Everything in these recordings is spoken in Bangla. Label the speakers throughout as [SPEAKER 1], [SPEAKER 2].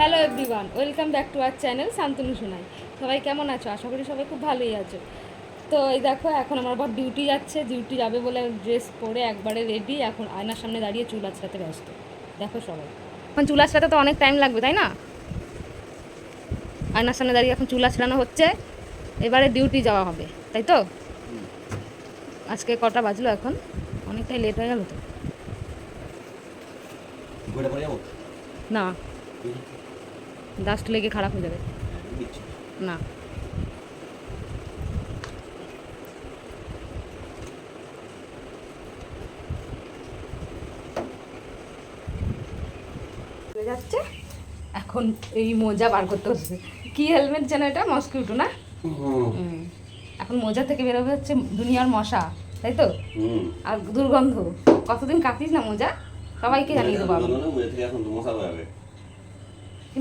[SPEAKER 1] Hello everyone, welcome back to our channel Shantanu Sonai. সবাই কেমন আছো? আশা করি সবাই খুব ভালোই আছো। তো এই দেখো, এখন আমার আবার ডিউটি যাচ্ছে, ডিউটি যাবে বলে ড্রেস পরে একবারে রেডি, এখন আয়নার সামনে দাঁড়িয়ে চুল আঁচড়াতে ব্যস্ত। দেখো সবাই, এখন চুল আঁচড়াতে তো অনেক টাইম লাগবে, তাই না? আয়নার সামনে দাঁড়িয়ে এখন চুল আঁচড়ানো হচ্ছে, এবারে ডিউটি যাওয়া হবে, তাই তো? আজকে কটা বাজলো? এখন অনেকটাই লেট হয়ে গেল তো। না, ডাস্ট লেগে খারাপ হয়ে যাবে। না, যাচ্ছে এখন। এই মোজা বার করতে হচ্ছে। কি হেলমেট যেন এটা? মস্কিউটো না? এখন মোজা থেকে বেরোবে হচ্ছে দুনিয়ার মশা, তাই তো? আর দুর্গন্ধ। কতদিন কাটিস না মোজা, সবাইকে জানিয়ে দেবো আমি।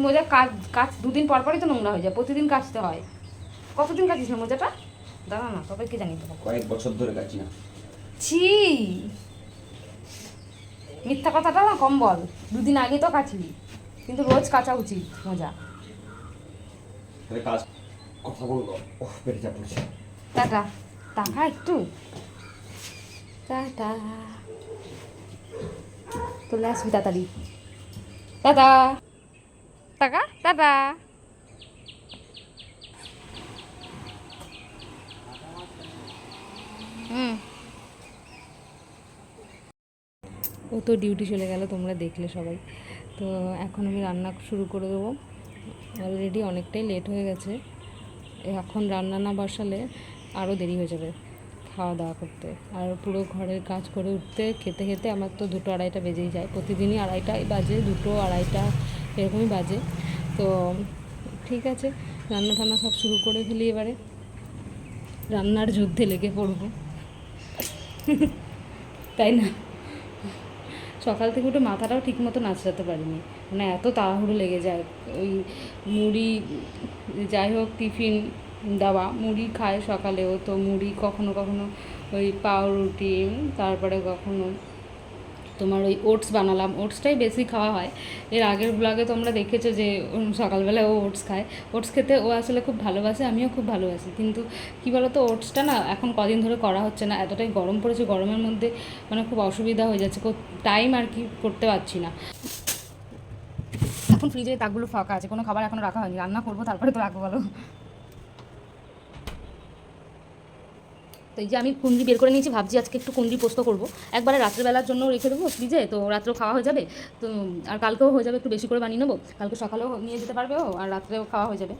[SPEAKER 1] মোজা কাজ কাজ দুদিন পর পরই তো নোংরা হয়ে যায়, প্রতিদিন কাচতে হয়। কতদিন কাটিস না মোজাটা? দাঁড়া না, সবাইকে জানিয়ে দেবো।
[SPEAKER 2] কয়েক বছর ধরে কাছি না।
[SPEAKER 1] ছি, মিথ্যা কথাটা না কম বল। দুদিন আগে তো কাচবি, কিন্তু রোজ কাচা উচিত মোজা।
[SPEAKER 2] কাজ কথা বলবো, পেটে চাপ পড়ছে।
[SPEAKER 1] টাটা, টাকা একটু টাটা, চলে আসবি তাড়াতাড়ি। টাটা, টাকা টাটা। ও তো ডিউটি চলে গেল, তোমরা দেখলে সবাই। তো এখন আমি রান্না শুরু করে দেবো। অলরেডি অনেকটাই লেট হয়ে গেছে, এখন রান্না না বসালে আরও দেরি হয়ে যাবে খাওয়া দাওয়া করতে। আর পুরো ঘরের কাজ করে উঠতে খেতে খেতে আমার তো 2-2:30 বেজেই যায়। প্রতিদিনই 2:30 বাজে, 2-2:30 এরকমই বাজে। তো ঠিক আছে, রান্না টান্না সব শুরু করে ফেলি এবারে। রান্নার যুদ্ধে লেগে পড়বো, তাই না? সকাল থেকে উঠে মাথাটাও ঠিক মতো নাচড়াতে পারিনি, মানে এত তাড়াহুড়ো লেগে যায়। ওই মুড়ি, যাই হোক, টিফিন দেওয়া, মুড়ি খায় সকালেও, তো মুড়ি কখনো কখনো ওই পাউরুটি, তারপরে কখনো তোমার ওই ওটস বানালাম। ওটসটাই বেশি খাওয়া হয়। এর আগের ব্লগে তোমরা দেখেছো যে সকালবেলায় ও ওটস খায়। ওটস খেতে ও আসলে খুব ভালোবাসে, আমিও খুব ভালোবাসি। কিন্তু কী বলো তো, ওটসটা না এখন কদিন ধরে করা হচ্ছে না, এতটাই গরম পড়েছে, গরমের মধ্যে মানে খুব অসুবিধা হয়ে যাচ্ছে, টাইম আর কি করতে পারছি না। এখন ফ্রিজে তাকগুলো ফাঁকা আছে, কোনো খাবার এখনও রাখা হয়নি, রান্না করবো তারপরে তো রাখবো, বলো। তো এই যে আমি কুন্দ্রি বের করে নিয়েছি, ভাবছি আজকে একটু কুন্দ্রি পোস্ত করবো। একবারে রাত্রেবেলার জন্য রেখে দেবো ফ্রিজে, তো রাত্রেও খাওয়া হয়ে যাবে। তো আর কালকেও হয়ে যাবে, একটু বেশি করে বানিয়ে নেবো, কালকে সকালেও নিয়ে যেতে পারবে ও, আর রাত্রেও খাওয়া হয়ে যাবে।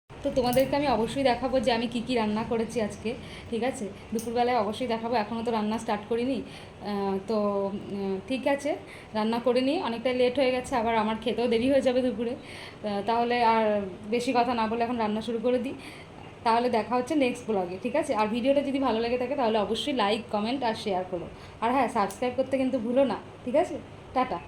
[SPEAKER 1] তো তোমাদেরকে আমি অবশ্যই দেখাবো যে আমি কী কী রান্না করেছি আজকে, ঠিক আছে? দুপুরবেলায় অবশ্যই দেখাবো, এখনও তো রান্না স্টার্ট করিনি। তো ঠিক আছে, রান্না করে নিই, অনেকটাই লেট হয়ে গেছে, আবার আমার খেতেও দেরি হয়ে যাবে দুপুরে। তাহলে আর বেশি কথা না বলে এখন রান্না শুরু করে দিই। তাহলে দেখা হচ্ছে নেক্সট ব্লগে, ঠিক আছে? আর ভিডিওটা যদি ভালো লেগে থাকে তাহলে অবশ্যই লাইক, কমেন্ট আর শেয়ার করো। আর হ্যাঁ, সাবস্ক্রাইব করতে কিন্তু ভুলো না, ঠিক আছে? টাটা।